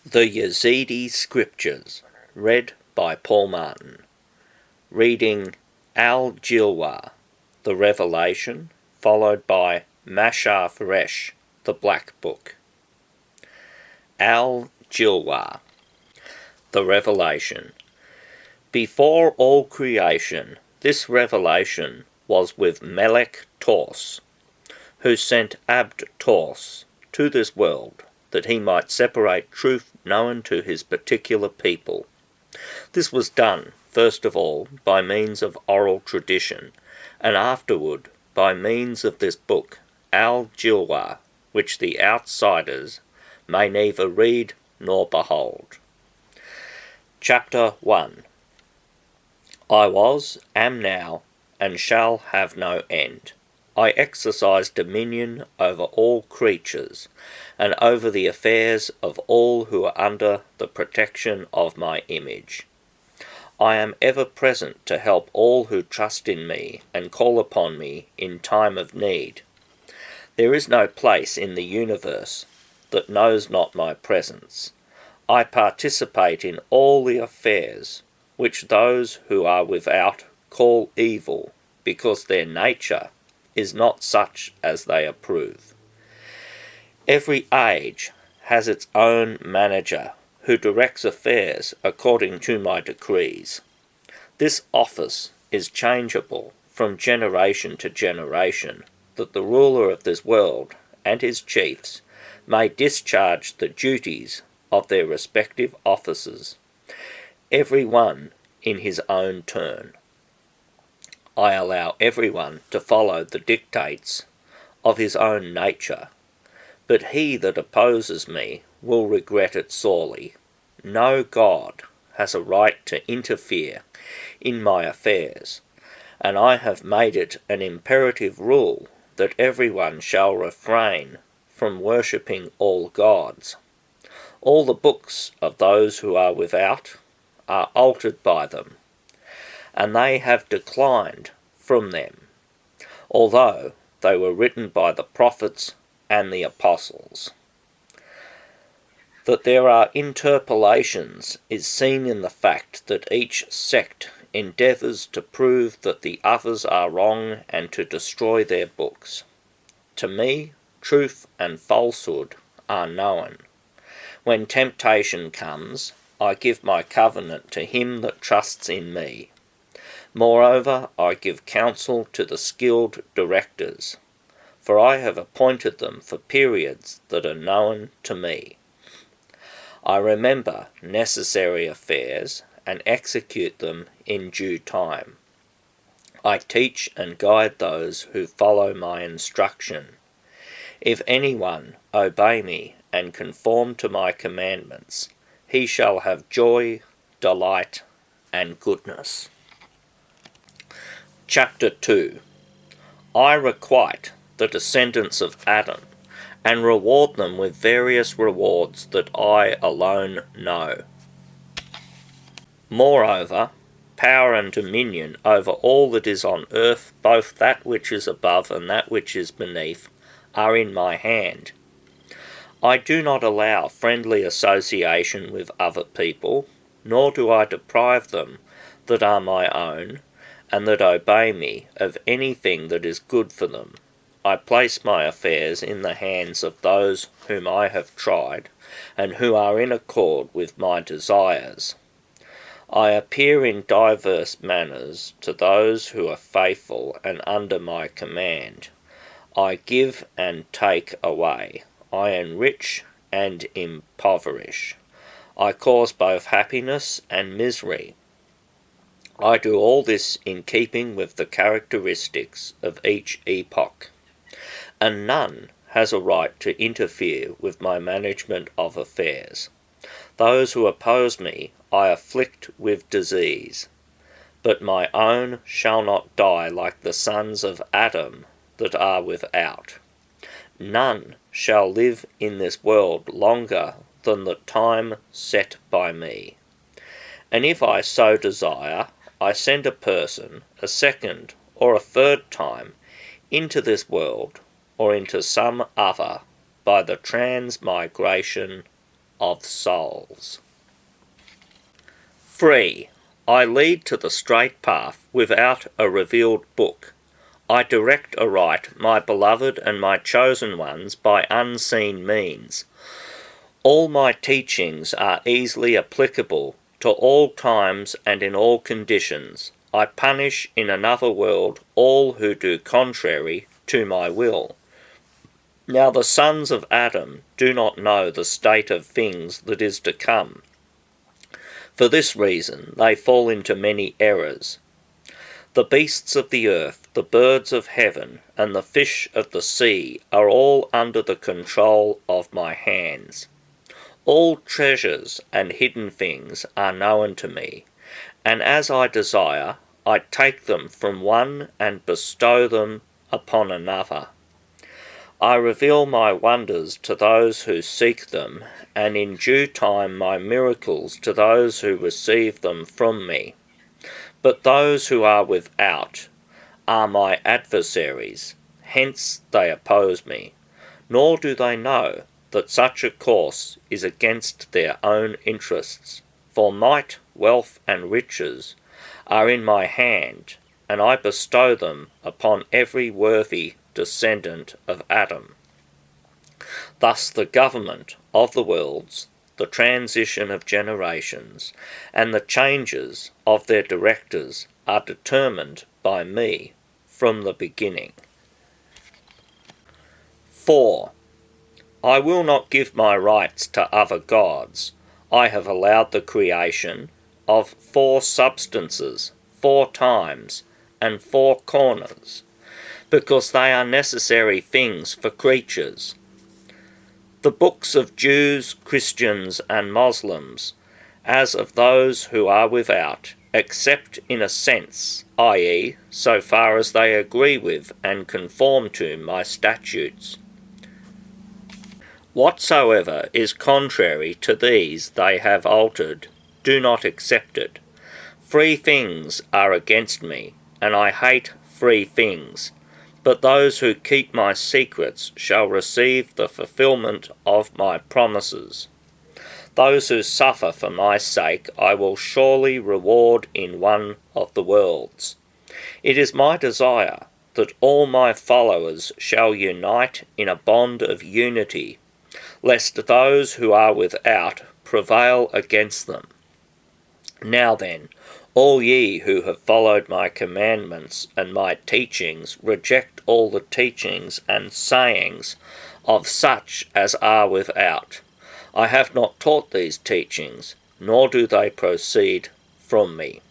The Yazidi Scriptures, read by Paul Martin. Reading Al-Jilwa, the Revelation, followed by Mashar Faresh, the Black Book. Al-Jilwa, the Revelation. Before all creation, this revelation was with Melech Tors, who sent Abd Tors to this world, that he might separate truth known to his particular people. This was done, first of all, by means of oral tradition, and afterward by means of this book, Al-Jilwa, which the outsiders may neither read nor behold. Chapter 1. I was, am now, and shall have no end. I exercise dominion over all creatures, and over the affairs of all who are under the protection of my image. I am ever present to help all who trust in me and call upon me in time of need. There is no place in the universe that knows not my presence. I participate in all the affairs which those who are without call evil, because their nature is not such as they approve. Every age has its own manager, who directs affairs according to my decrees. This office is changeable from generation to generation, that the ruler of this world and his chiefs may discharge the duties of their respective offices, every one in his own turn. I allow everyone to follow the dictates of his own nature, but he that opposes me will regret it sorely. No God has a right to interfere in my affairs, and I have made it an imperative rule that everyone shall refrain from worshipping all gods. All the books of those who are without are altered by them, and they have declined from them, although they were written by the prophets and the apostles. That there are interpolations is seen in the fact that each sect endeavours to prove that the others are wrong and to destroy their books. To me, truth and falsehood are known. When temptation comes, I give my covenant to him that trusts in me. Moreover, I give counsel to the skilled directors, for I have appointed them for periods that are known to me. I remember necessary affairs and execute them in due time. I teach and guide those who follow my instruction. If anyone obey me and conform to my commandments, he shall have joy, delight, and goodness. Chapter 2. I requite the descendants of Adam, and reward them with various rewards that I alone know. Moreover, power and dominion over all that is on earth, both that which is above and that which is beneath, are in my hand. I do not allow friendly association with other people, nor do I deprive them that are my own, and that obey me, of anything that is good for them. I place my affairs in the hands of those whom I have tried, and who are in accord with my desires. I appear in diverse manners to those who are faithful and under my command. I give and take away. I enrich and impoverish. I cause both happiness and misery. I do all this in keeping with the characteristics of each epoch, and none has a right to interfere with my management of affairs. Those who oppose me I afflict with disease, but my own shall not die like the sons of Adam that are without. None shall live in this world longer than the time set by me. And if I so desire, I send a person a second or a third time into this world or into some other by the transmigration of souls. 3. I lead to the straight path without a revealed book. I direct aright my beloved and my chosen ones by unseen means. All my teachings are easily applicable to all times and in all conditions. I punish in another world all who do contrary to my will. Now the sons of Adam do not know the state of things that is to come. For this reason they fall into many errors. The beasts of the earth, the birds of heaven, and the fish of the sea are all under the control of my hands. All treasures and hidden things are known to me, and as I desire, I take them from one and bestow them upon another. I reveal my wonders to those who seek them, and in due time my miracles to those who receive them from me. But those who are without are my adversaries, hence they oppose me, nor do they know that such a course is against their own interests. For might, wealth, and riches are in my hand, and I bestow them upon every worthy descendant of Adam. Thus the government of the worlds, the transition of generations, and the changes of their directors are determined by me from the beginning. 4. I will not give my rights to other gods. I have allowed the creation of 4 substances, 4 times, and 4 corners, because they are necessary things for creatures. The books of Jews, Christians, and Muslims, as of those who are without, except in a sense, i.e., so far as they agree with and conform to my statutes. Whatsoever is contrary to these they have altered, do not accept it. Free things are against me, and I hate free things. But those who keep my secrets shall receive the fulfillment of my promises. Those who suffer for my sake I will surely reward in one of the worlds. It is my desire that all my followers shall unite in a bond of unity, lest those who are without prevail against them. Now then, all ye who have followed my commandments and my teachings, reject all the teachings and sayings of such as are without. I have not taught these teachings, nor do they proceed from me.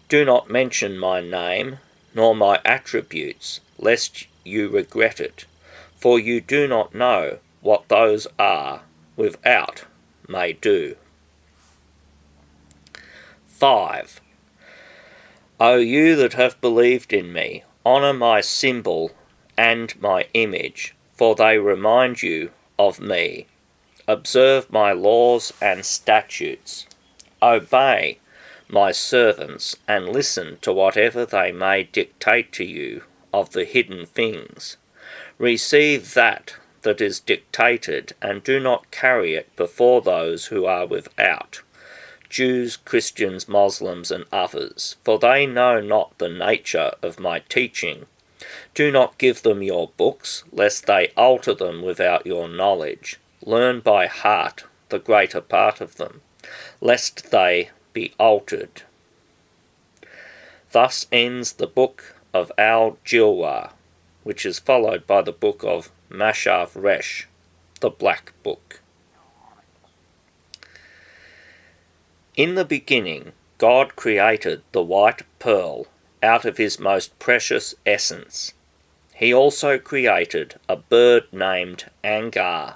Do not mention my name, nor my attributes, lest you regret it, for you do not know what those are without may do. 5. O you that have believed in me, honour my symbol and my image, for they remind you of me. Observe my laws and statutes. Obey my servants, and listen to whatever they may dictate to you of the hidden things. Receive that is dictated, and do not carry it before those who are without, Jews, Christians, Muslims, and others, for they know not the nature of my teaching. Do not give them your books, lest they alter them without your knowledge. Learn by heart the greater part of them, lest they be altered. Thus ends the book of Al-Jilwa, which is followed by the book of Mashav Resh, the Black Book. In the beginning, God created the white pearl out of his most precious essence. He also created a bird named Angar.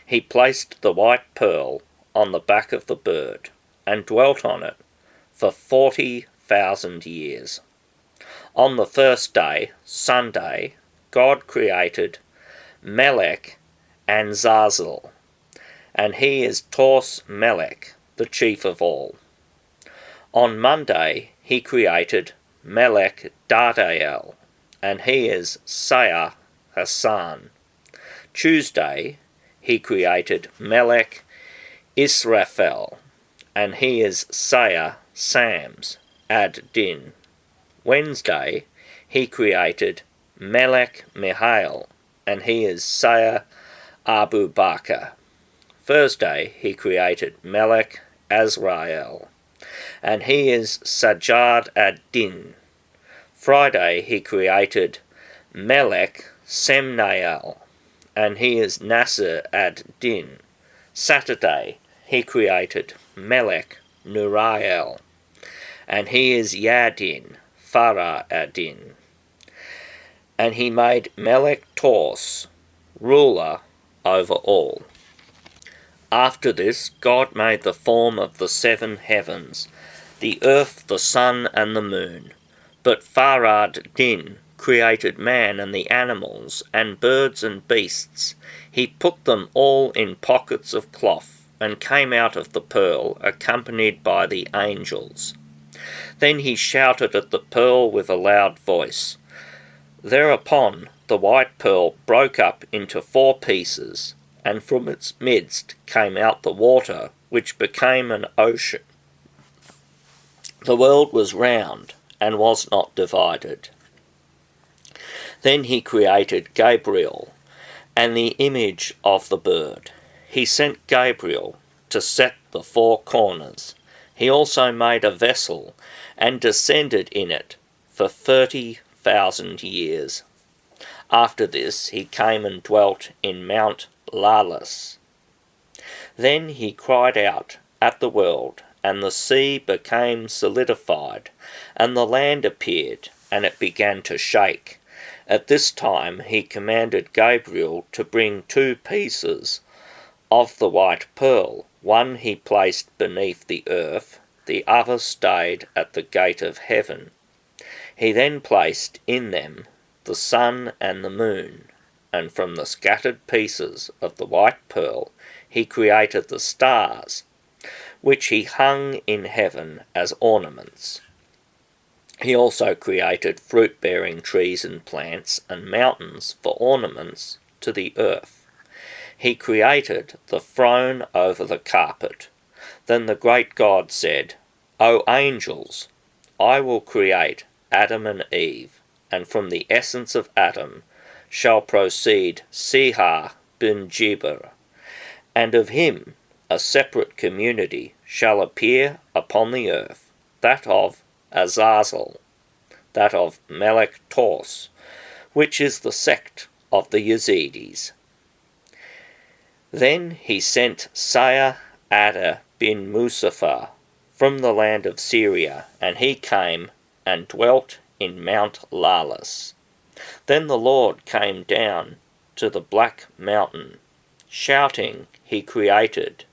He placed the white pearl on the back of the bird and dwelt on it for 40,000 years. On the first day, Sunday, God created Melech and Zazel, and he is Tors Melech, the chief of all. On Monday, he created Melech Dardael, and he is Sayah Hassan. Tuesday, he created Melech Israfel, and he is Saya Sams ad Din. Wednesday, he created Melech Mihail, and he is Saya Abu Bakr. Thursday, he created Melech Azrael, and he is Sajjad ad Din. Friday, he created Melech Semnael, and he is Nasser ad Din. Saturday, he created Melech Nurael, and he is Yadin Farah ad-Din. And he made Melech Tors, ruler over all. After this, God made the form of the 7 heavens, the earth, the sun, and the moon. But Farad Din created man and the animals, and birds and beasts. He put them all in pockets of cloth, and came out of the pearl, accompanied by the angels. Then he shouted at the pearl with a loud voice. Thereupon the white pearl broke up into 4 pieces, and from its midst came out the water, which became an ocean. The world was round, and was not divided. Then he created Gabriel, and the image of the bird. He sent Gabriel to set the 4 corners. He also made a vessel, and descended in it for 30,000 years. After this he came and dwelt in Mount Lawless. Then he cried out at the world, and the sea became solidified, and the land appeared, and it began to shake. At this time he commanded Gabriel to bring 2 pieces of the white pearl. One he placed beneath the earth, the other stayed at the gate of heaven. He then placed in them the sun and the moon, and from the scattered pieces of the white pearl he created the stars, which he hung in heaven as ornaments. He also created fruit-bearing trees and plants and mountains for ornaments to the earth. He created the throne over the carpet. Then the great God said, O angels, I will create Adam and Eve, and from the essence of Adam shall proceed Sihar bin Jiber, and of him a separate community shall appear upon the earth, that of Azazel, that of Melech Tors, which is the sect of the Yazidis. Then he sent Saya Ada bin Musaphar from the land of Syria, and he came and dwelt in Mount Lawless. Then the Lord came down to the black mountain. Shouting, he created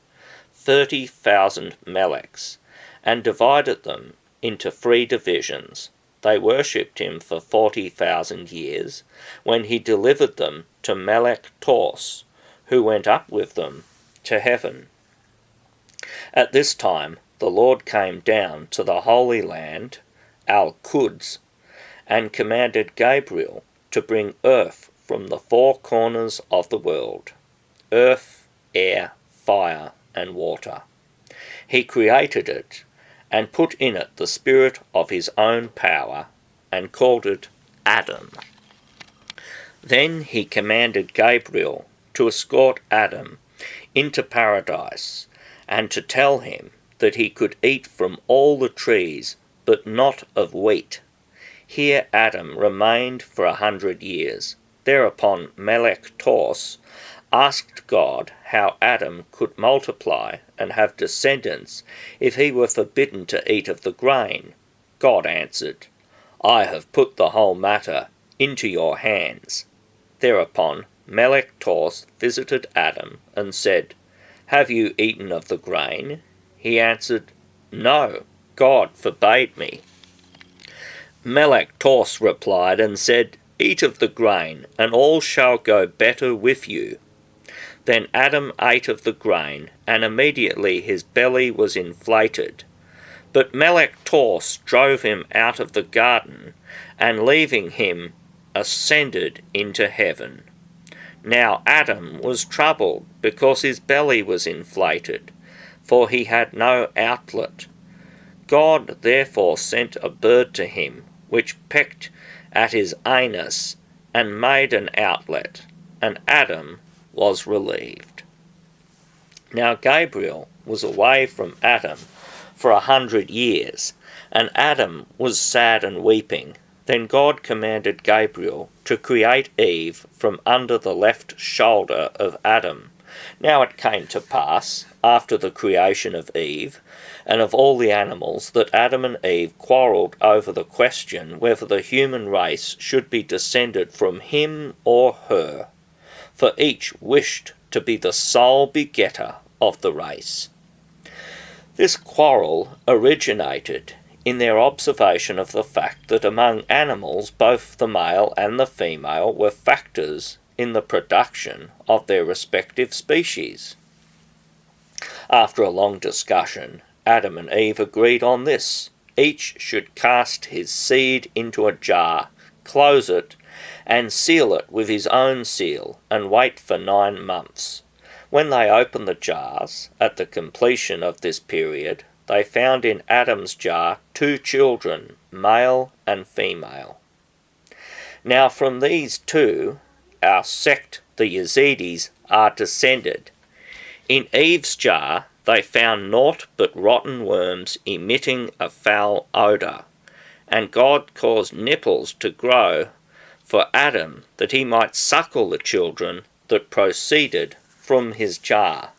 30,000 Melechs, and divided them into 3 divisions. They worshipped him for 40,000 years, when he delivered them to Melech Tors, who went up with them to heaven. At this time the Lord came down to the Holy Land, Al-Quds, and commanded Gabriel to bring earth from the 4 corners of the world, earth, air, fire, and water. He created it, and put in it the spirit of his own power, and called it Adam. Then he commanded Gabriel to escort Adam into paradise, and to tell him that he could eat from all the trees, but not of wheat. Here Adam remained for 100 years. Thereupon Melech Tors asked God how Adam could multiply and have descendants if he were forbidden to eat of the grain. God answered, I have put the whole matter into your hands. Thereupon Melech Tors visited Adam and said, Have you eaten of the grain? He answered, No, God forbade me. Melech Tors replied and said, Eat of the grain, and all shall go better with you. Then Adam ate of the grain, and immediately his belly was inflated. But Melech Tors drove him out of the garden, and leaving him, ascended into heaven. Now Adam was troubled because his belly was inflated, for he had no outlet. God therefore sent a bird to him, which pecked at his anus and made an outlet, and Adam was relieved. Now Gabriel was away from Adam for 100 years, and Adam was sad and weeping. Then God commanded Gabriel to create Eve from under the left shoulder of Adam. Now it came to pass, after the creation of Eve, and of all the animals, that Adam and Eve quarrelled over the question whether the human race should be descended from him or her, for each wished to be the sole begetter of the race. This quarrel originated in their observation of the fact that among animals both the male and the female were factors in the production of their respective species. After a long discussion, Adam and Eve agreed on this. Each should cast his seed into a jar, close it, and seal it with his own seal, and wait for 9 months. When they opened the jars, at the completion of this period, they found in Adam's jar 2 children, male and female. Now from these 2, our sect, the Yazidis, are descended. In Eve's jar they found naught but rotten worms emitting a foul odour, and God caused nipples to grow for Adam, that he might suckle the children that proceeded from his jar.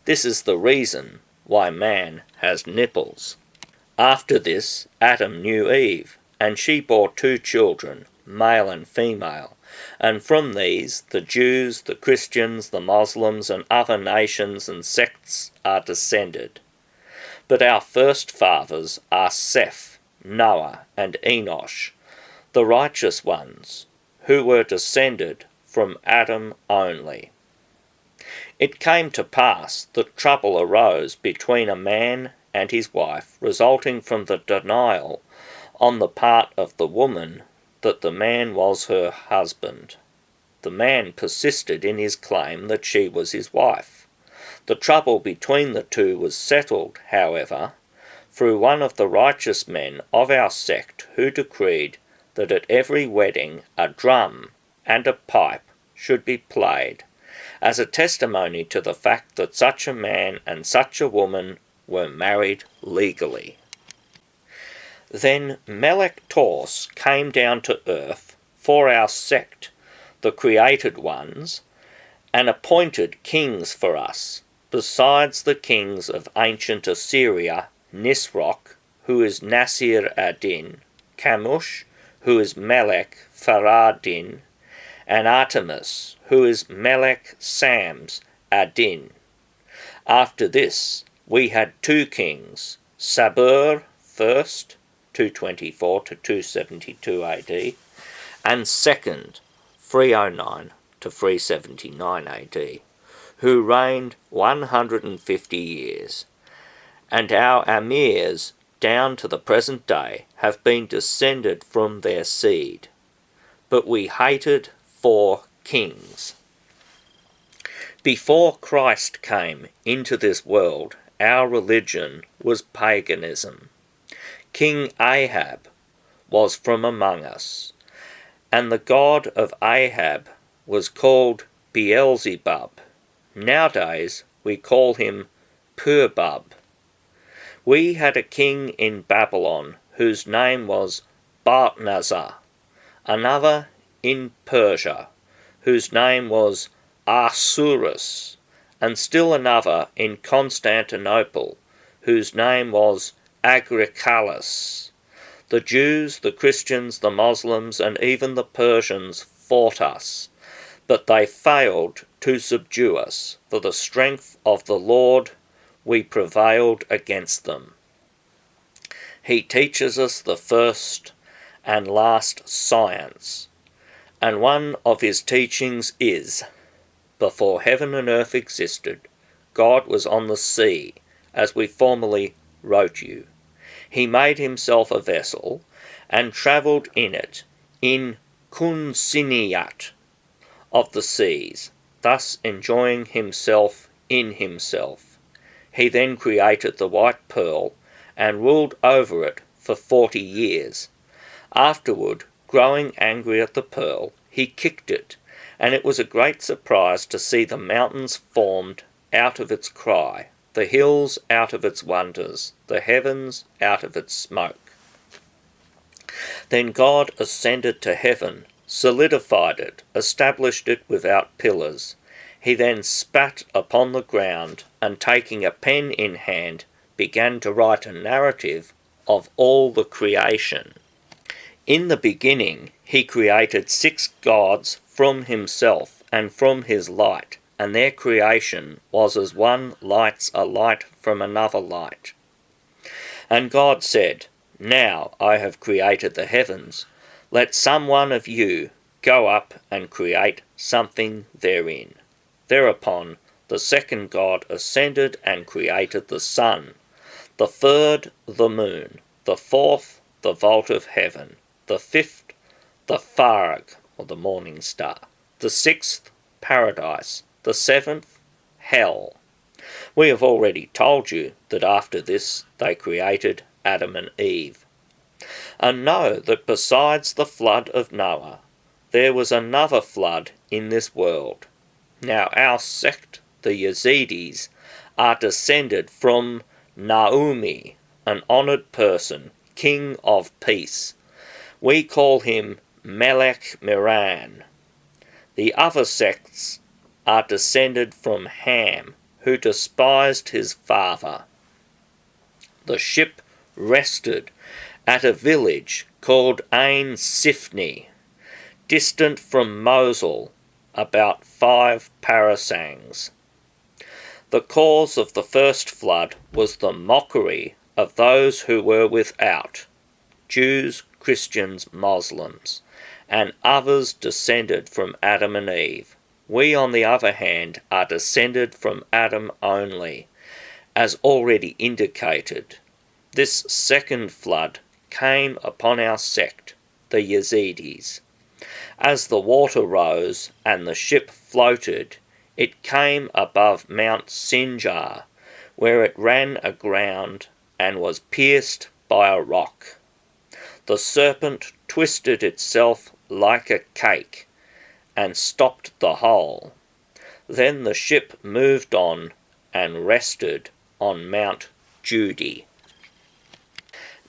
This is the reason why man has nipples. After this, Adam knew Eve, and she bore 2 children, male and female, and from these the Jews, the Christians, the Muslims, and other nations and sects are descended. But our first fathers are Seth, Noah, and Enosh, the righteous ones, who were descended from Adam only. It came to pass that trouble arose between a man and his wife, resulting from the denial on the part of the woman that the man was her husband. The man persisted in his claim that she was his wife. The trouble between the two was settled, however, through one of the righteous men of our sect, who decreed that at every wedding a drum and a pipe should be played, as a testimony to the fact that such a man and such a woman were married legally. Then Melech-Tos came down to earth for our sect, the created ones, and appointed kings for us, besides the kings of ancient Assyria, Nisroch, who is Nasir ad-Din, Kamush, who is Melech Faradin, and Artemis, who is Melech Sams ad-Din. After this we had 2 kings, Sabur first, 224 to 272 AD, and second, 309 to 379 AD, who reigned 150 years, and our amirs down to the present day have been descended from their seed. But we hated 4 kings. Before Christ came into this world, our religion was paganism. King Ahab was from among us, and the god of Ahab was called Beelzebub. Nowadays we call him Purbub. We had a king in Babylon whose name was Bartnazar, another in Persia whose name was Ahasuerus, and still another in Constantinople whose name was Agricolas. The Jews, the Christians, the Muslims, and even the Persians fought us, but they failed to subdue us. For the strength of the Lord we prevailed against them. He teaches us the first and last science, and one of his teachings is, before heaven and earth existed, God was on the sea, as we formerly wrote you. He made himself a vessel, and travelled in it, in Kunsiniyat of the seas, thus enjoying himself in himself. He then created the white pearl and ruled over it for 40 years. Afterward, growing angry at the pearl, he kicked it, and it was a great surprise to see the mountains formed out of its cry, the hills out of its wonders, the heavens out of its smoke. Then God ascended to heaven, solidified it, established it without pillars. He then spat upon the ground, and taking a pen in hand, began to write a narrative of all the creation. In the beginning he created 6 gods from himself and from his light, and their creation was as one lights a light from another light. And God said, "Now I have created the heavens. Let some one of you go up and create something therein." Thereupon the second god ascended and created the sun, the third the moon, the fourth the vault of heaven, the fifth the Farag, or the morning star, the sixth paradise, the seventh hell. We have already told you that after this they created Adam and Eve. And know that besides the flood of Noah, there was another flood in this world. Now our sect, the Yazidis, are descended from Naomi, an honoured person, king of peace. We call him Melech Miran. The other sects are descended from Ham, who despised his father. The ship rested at a village called Ain Sifni, distant from Mosul, about 5 parasangs. The cause of the first flood was the mockery of those who were without, Jews, Christians, Muslims, and others descended from Adam and Eve. We, on the other hand, are descended from Adam only, as already indicated. This second flood came upon our sect, the Yazidis. As the water rose and the ship floated, it came above Mount Sinjar, where it ran aground and was pierced by a rock. The serpent twisted itself like a cake and stopped the hole. Then the ship moved on and rested on Mount Judy.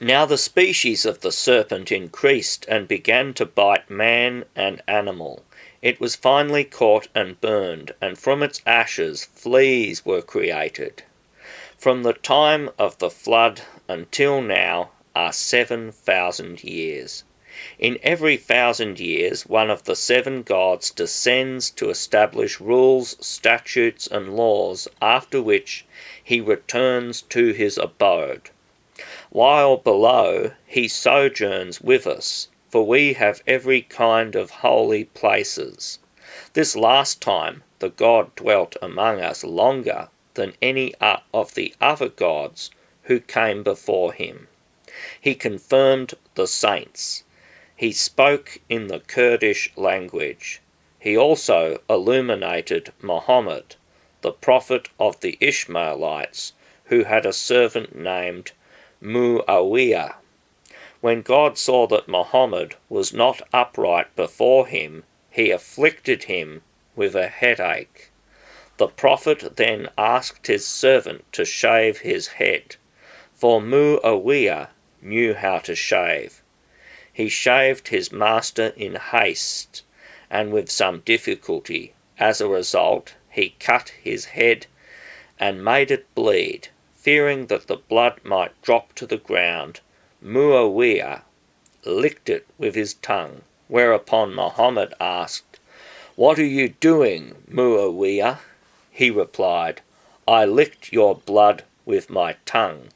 Now the species of the serpent increased and began to bite man and animal. It was finally caught and burned, and from its ashes fleas were created. From the time of the flood until now are 7,000 years. In every 1,000 years, one of the 7 gods descends to establish rules, statutes, and laws, after which he returns to his abode. While below, he sojourns with us, for we have every kind of holy places. This last time the God dwelt among us longer than any of the other gods who came before him. He confirmed the saints. He spoke in the Kurdish language. He also illuminated Muhammad, the prophet of the Ishmaelites, who had a servant named Muawiyah. When God saw that Muhammad was not upright before him, he afflicted him with a headache. The prophet then asked his servant to shave his head, for Muawiyah knew how to shave. He shaved his master in haste, and with some difficulty. As a result, he cut his head and made it bleed. Fearing that the blood might drop to the ground, Muawiyah licked it with his tongue, whereupon Muhammad asked, "What are you doing, Muawiyah?" He replied, "I licked your blood with my tongue,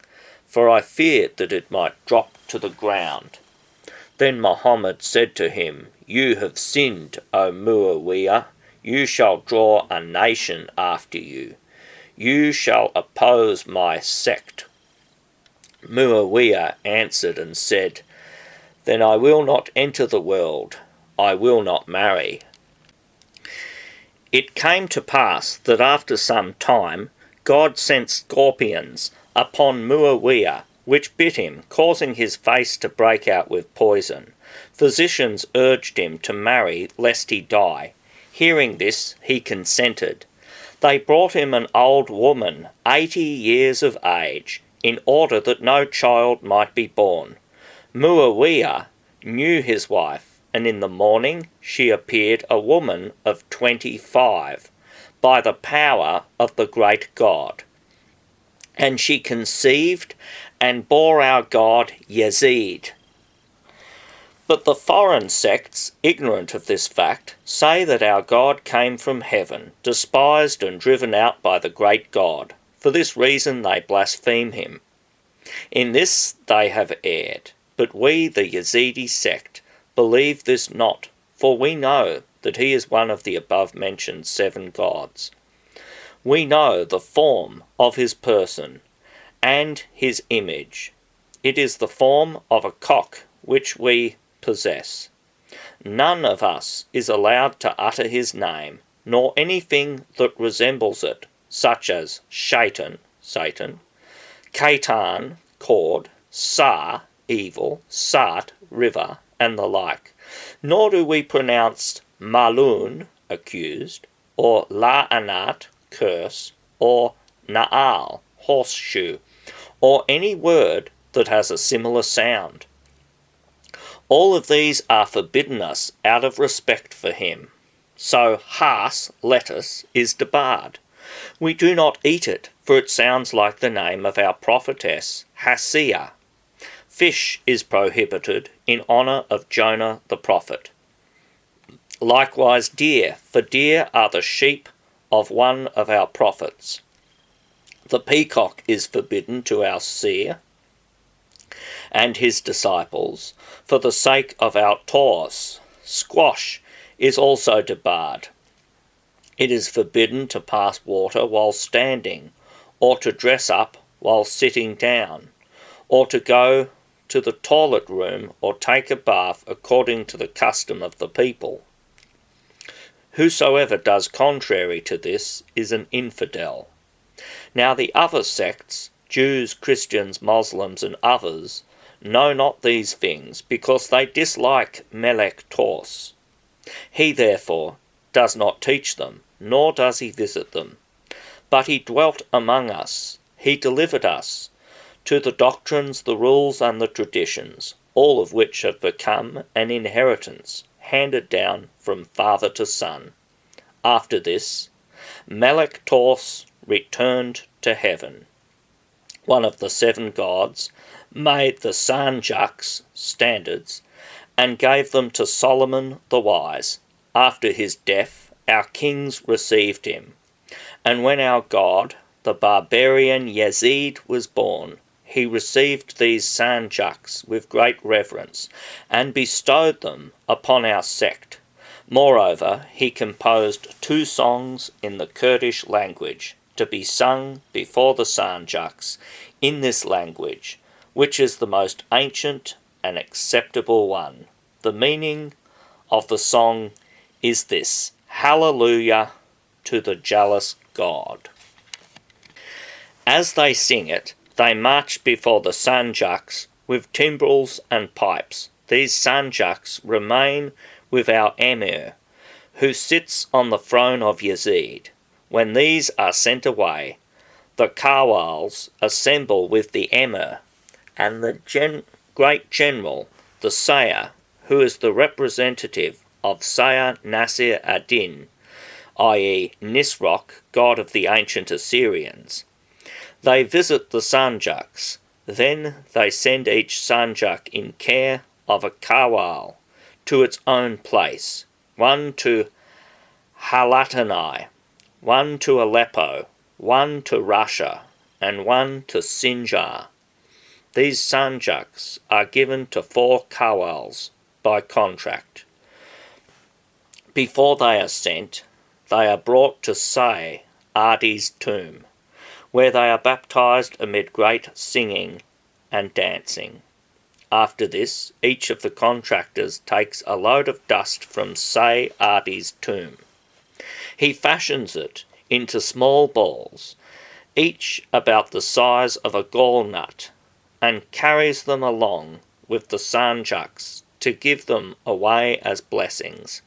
for I feared that it might drop to the ground." Then Muhammad said to him, "You have sinned, O Muawiyah. You shall draw a nation after you. You shall oppose my sect." Muawiyah answered and said, "Then I will not enter the world. I will not marry." It came to pass that after some time God sent scorpions upon Muawiyah, which bit him, causing his face to break out with poison. Physicians urged him to marry lest he die. Hearing this, he consented. They brought him an old woman, 80 years of age, in order that no child might be born. Muawiyah knew his wife, and in the morning she appeared a woman of 25, by the power of the great God. And she conceived and bore our god Yezidi. But the foreign sects, ignorant of this fact, say that our God came from heaven, despised and driven out by the great God. For this reason they blaspheme him. In this they have erred, but we, the Yazidi sect, believe this not, for we know that he is one of the above-mentioned 7 gods. We know the form of his person and his image. It is the form of a cock which we possess. None of us is allowed to utter his name, nor anything that resembles it, such as Shaitan, Satan, Kaitan, cord, Sa, evil, Sat, river, and the like. Nor do we pronounce Malun, accused, or La'anat, curse, or Na'al, horseshoe, or any word that has a similar sound. All of these are forbidden us out of respect for him. So has, lettuce, is debarred. We do not eat it, for it sounds like the name of our prophetess, Hasiah. Fish is prohibited in honour of Jonah the prophet. Likewise deer, for deer are the sheep of one of our prophets. The peacock is forbidden to our seer and his disciples, for the sake of our Taurus. Squash is also debarred. It is forbidden to pass water while standing, or to dress up while sitting down, or to go to the toilet room or take a bath according to the custom of the people. Whosoever does contrary to this is an infidel. Now the other sects, Jews, Christians, Muslims, and others, know not these things, because they dislike Melech Tos. He therefore does not teach them, nor does he visit them. But he dwelt among us, he delivered us to the doctrines, the rules, and the traditions, all of which have become an inheritance, handed down from father to son. After this, Melech Tos returned to heaven. One of the 7 gods made the Sanjaks, standards, and gave them to Solomon the wise. After his death, our kings received him. And when our god, the barbarian Yazidi, was born, he received these Sanjaks with great reverence, and bestowed them upon our sect. Moreover, he composed 2 songs in the Kurdish language, to be sung before the Sanjaks in this language, which is the most ancient and acceptable one. The meaning of the song is this: Hallelujah to the jealous God. As they sing it, they march before the Sanjaks with timbrels and pipes. These Sanjaks remain with our Emir, who sits on the throne of Yazid. When these are sent away, the Kawals assemble with the Emir and the great general, the Sayyar, who is the representative of Sayyar Nasir ad-Din, i.e. Nisroch, god of the ancient Assyrians. They visit the Sanjaks. Then they send each Sanjak in care of a Kawal to its own place, one to Halatani, one to Aleppo, one to Russia, and one to Sinjar. These Sanjaks are given to 4 Kawals by contract. Before they are sent, they are brought to Say Adi's tomb, where they are baptized amid great singing and dancing. After this, each of the contractors takes a load of dust from Say Adi's tomb. He fashions it into small balls, each about the size of a gall nut, and carries them along with the sanjaks to give them away as blessings.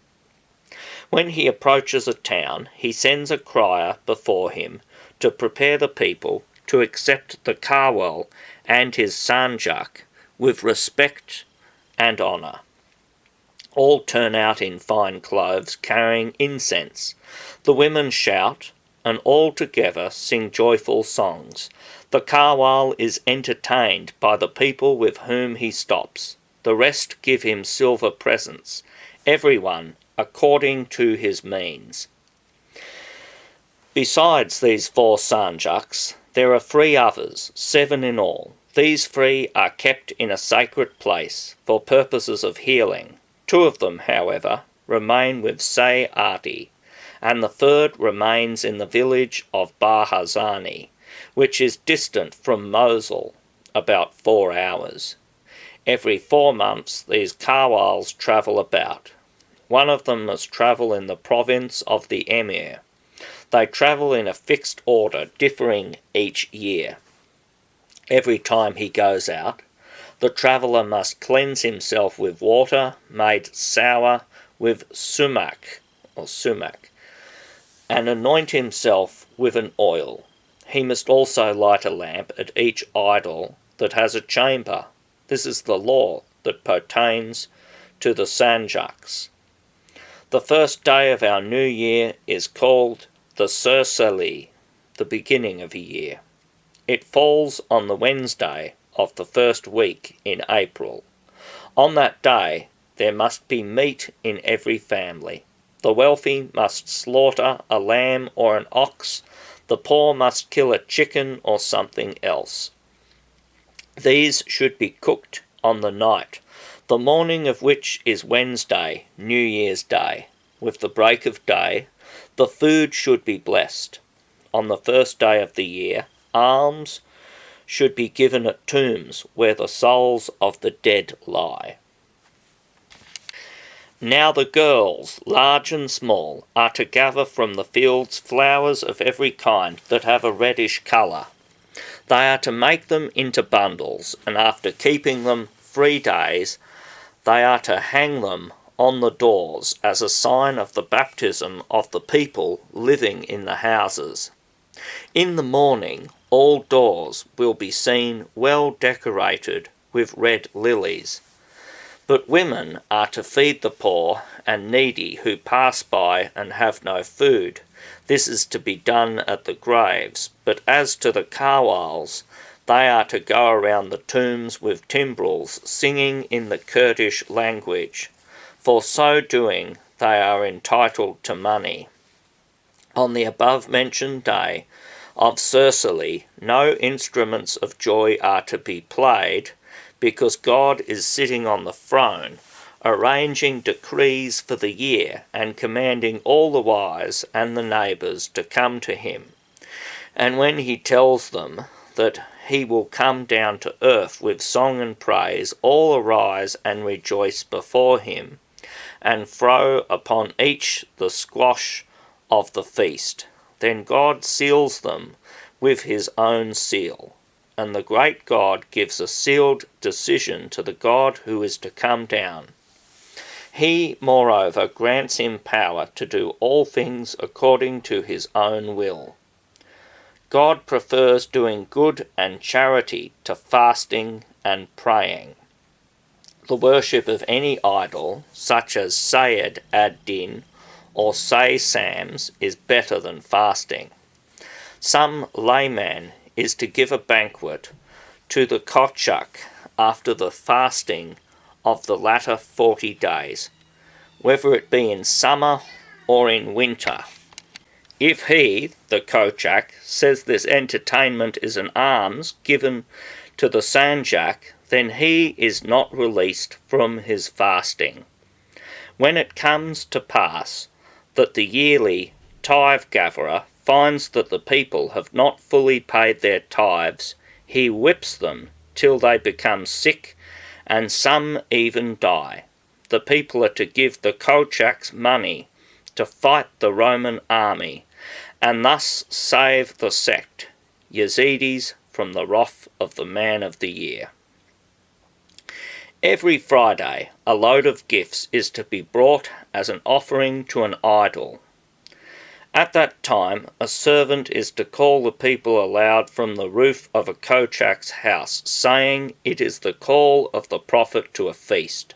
When he approaches a town, he sends a crier before him to prepare the people to accept the kawal and his sanjak with respect and honour. All turn out in fine clothes, carrying incense. The women shout, and all together sing joyful songs. The kawal is entertained by the people with whom he stops. The rest give him silver presents, everyone according to his means. Besides these 4 sanjaks, there are 3 others, 7 in all. These 3 are kept in a sacred place for purposes of healing. 2 of them, however, remain with Sayati, and the 3rd remains in the village of Bahazani, which is distant from Mosul about 4 hours. Every 4 months these kawals travel about. One of them must travel in the province of the Emir. They travel in a fixed order, differing each year. Every time he goes out, the traveller must cleanse himself with water made sour with sumac, and anoint himself with an oil. He must also light a lamp at each idol that has a chamber. This is the law that pertains to the sanjaks. The first day of our new year is called the Sursali, the beginning of a year. It falls on the Wednesday of the first week in April. On that day there must be meat in every family. The wealthy must slaughter a lamb or an ox. The poor must kill a chicken or something else. These should be cooked on the night, the morning of which is Wednesday, New Year's Day. With the break of day, the food should be blessed. On the first day of the year, alms should be given at tombs where the souls of the dead lie. Now the girls, large and small, are to gather from the fields flowers of every kind that have a reddish colour. They are to make them into bundles, and after keeping them 3 days, they are to hang them on the doors as a sign of the baptism of the people living in the houses. In the morning, all doors will be seen well decorated with red lilies. But women are to feed the poor and needy who pass by and have no food. This is to be done at the graves. But as to the kawals, they are to go around the tombs with timbrels, singing in the Kurdish language. For so doing, they are entitled to money. On the above-mentioned day of Sursali, no instruments of joy are to be played, because God is sitting on the throne, arranging decrees for the year, and commanding all the wise and the neighbours to come to him. And when he tells them that he will come down to earth with song and praise, all arise and rejoice before him, and throw upon each the squash of the feast. Then God seals them with his own seal, and the great God gives a sealed decision to the God who is to come down. He, moreover, grants him power to do all things according to his own will. God prefers doing good and charity to fasting and praying. The worship of any idol, such as Sayed ad-Din or Say Sams, is better than fasting. Some layman is to give a banquet to the Kochak after the fasting of the latter 40 days, whether it be in summer or in winter. If he, the Kochak, says this entertainment is an alms given to the Sanjak, then he is not released from his fasting. When it comes to pass that the yearly tithe gatherer finds that the people have not fully paid their tithes, he whips them till they become sick, and some even die. The people are to give the Kochaks money to fight the Roman army, and thus save the sect, Yazidis, from the wrath of the Man of the Year. Every Friday, a load of gifts is to be brought as an offering to an idol. At that time, a servant is to call the people aloud from the roof of a Kochak's house, saying, "It is the call of the prophet to a feast."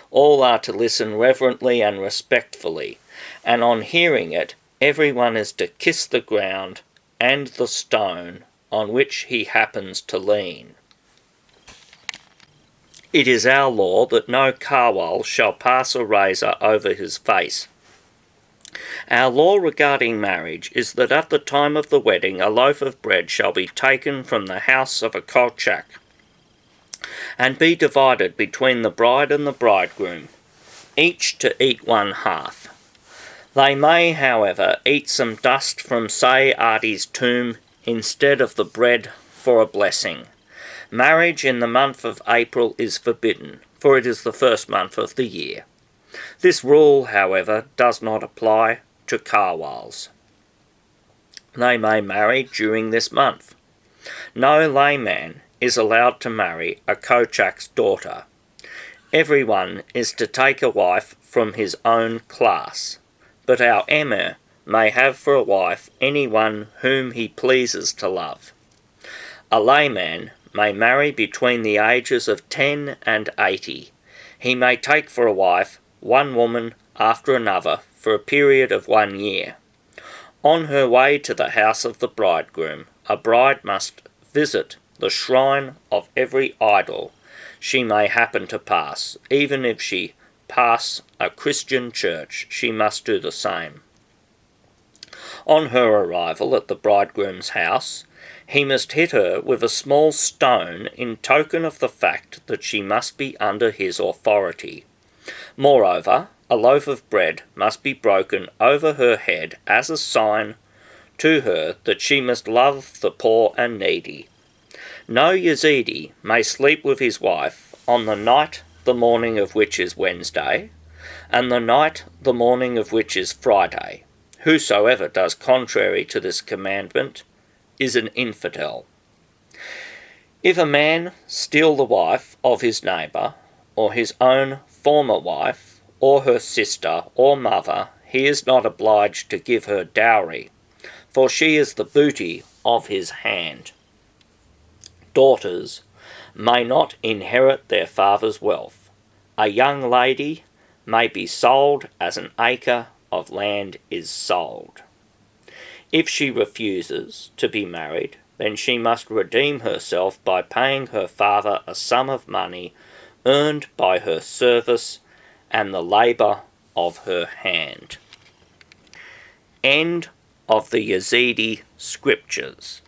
All are to listen reverently and respectfully, and on hearing it, everyone is to kiss the ground and the stone on which he happens to lean. It is our law that no kawal shall pass a razor over his face. Our law regarding marriage is that at the time of the wedding a loaf of bread shall be taken from the house of a Kolchak, and be divided between the bride and the bridegroom, each to eat one half. They may, however, eat some dust from Sayadi's tomb instead of the bread for a blessing. Marriage in the month of April is forbidden, for it is the first month of the year. This rule, however, does not apply to kawals. They may marry during this month. No layman is allowed to marry a Kochak's daughter. Everyone is to take a wife from his own class, but our emir may have for a wife anyone whom he pleases to love. A layman may marry between the ages of 10 and 80. He may take for a wife one woman after another for a period of 1 year. On her way to the house of the bridegroom, a bride must visit the shrine of every idol she may happen to pass. Even if she pass a Christian church, she must do the same. On her arrival at the bridegroom's house, he must hit her with a small stone in token of the fact that she must be under his authority. Moreover, a loaf of bread must be broken over her head as a sign to her that she must love the poor and needy. No Yazidi may sleep with his wife on the night the morning of which is Wednesday, and the night the morning of which is Friday. Whosoever does contrary to this commandment is an infidel. If a man steal the wife of his neighbour, or his own former wife, or her sister or mother, he is not obliged to give her dowry, for she is the booty of his hand. Daughters may not inherit their father's wealth. A young lady may be sold as an acre of land is sold. If she refuses to be married, then she must redeem herself by paying her father a sum of money earned by her service and the labour of her hand. End of the Yazidi scriptures.